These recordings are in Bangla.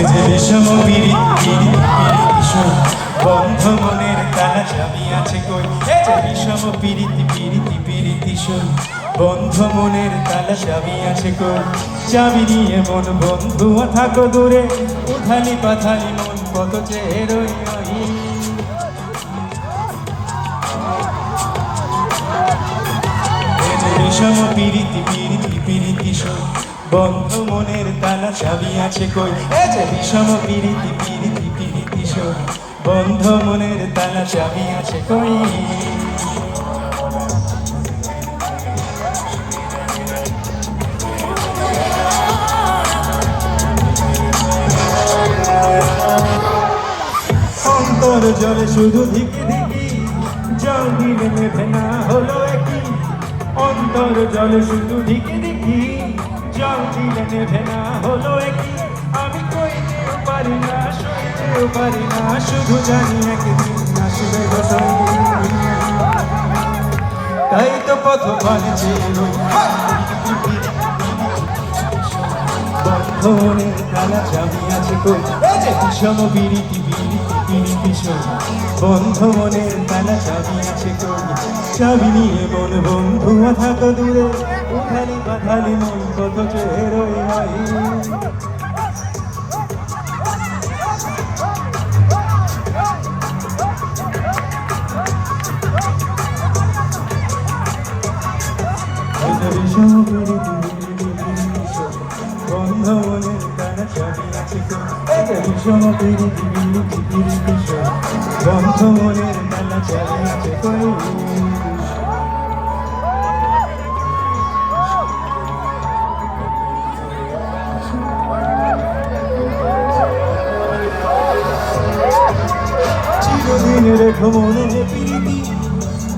যে বিষম পিরিতি কিশোর বন্ধ মনের তালা চাবি আছে কই এ যে বিষম পিরিতি কিশোর বন্ধ মনের তালা চাবি আছে কই চাবি নিয়ে মন বন্ধু থাকো দূরে উথালি পাথালি মন কত চেয়ে রই বিষম পিরিতি কিশোর বন্ধ মনের তালা চাবি আছে কই এ যে বিষম পিরিতি কিশোর বন্ধ মনের তালা চাবি আছে কই অন্তর জলে শুধু ধিকি ধিকি জল দিলে মেঘে না হলো একই অন্তর জলে শুধু ধিকি ধিকি জল দিলে মেঘে না হলো একই আমি কইতেও পারি না সইতেও পারি না শুধু জানি একদিন আসবে গো তাই তো পথ পানে চেয়ে রই বন্ধ মনের তালা চাবি আছে কই এ যে বিষম পিরিতি কিশোর বন্ধ মনের তালা চাবি আছে কই চাবি নিয়ে মন বন্ধু থাকো দূরে উঠালি পাথালি মন কত চেয়ে রই বিষম পিরিতি বন্ধ মনের তালা চাবি আছে কই বিষম পিরিতি কিশোর বন্ধ মনের তালা চাবি আছে কই চিরদিন রেখো মনে প্রীতি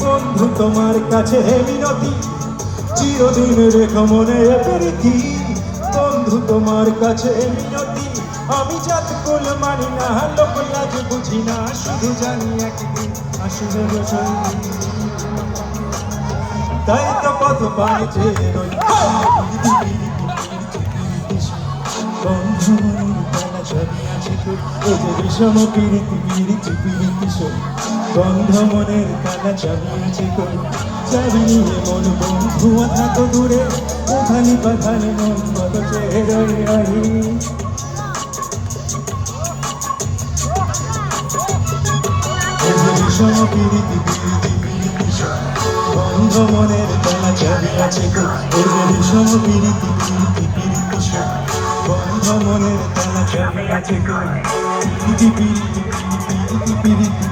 বন্ধু তোমার কাছে মিনতি চিরদিন রেখো মনে প্রীতি বন্ধু তোমার কাছে মিনতি আমি জাত কুল মানি না লোক লাজ বুঝি না শুধু জানি একদিন আসবে তাই তো পথ পানে চেয়ে রই বন্ধু মনের তালা চাবি আছে কই এ যে বিষম পিরিতি কিশোর বন্ধ মনের তালা চাবি আছে কই চাবি নিয়ে মন বন্ধু থাকো দূরে উঠালি পাথালি মন কত চেয়ে রই বিষম পিরিতি কিশোর বন্ধ মনের তালা চাবি আছে কই এ যে বিষম পিরিতি কিশোর বন্ধ মনের তালা চাবি আছে কই পিরিতি পিরিতি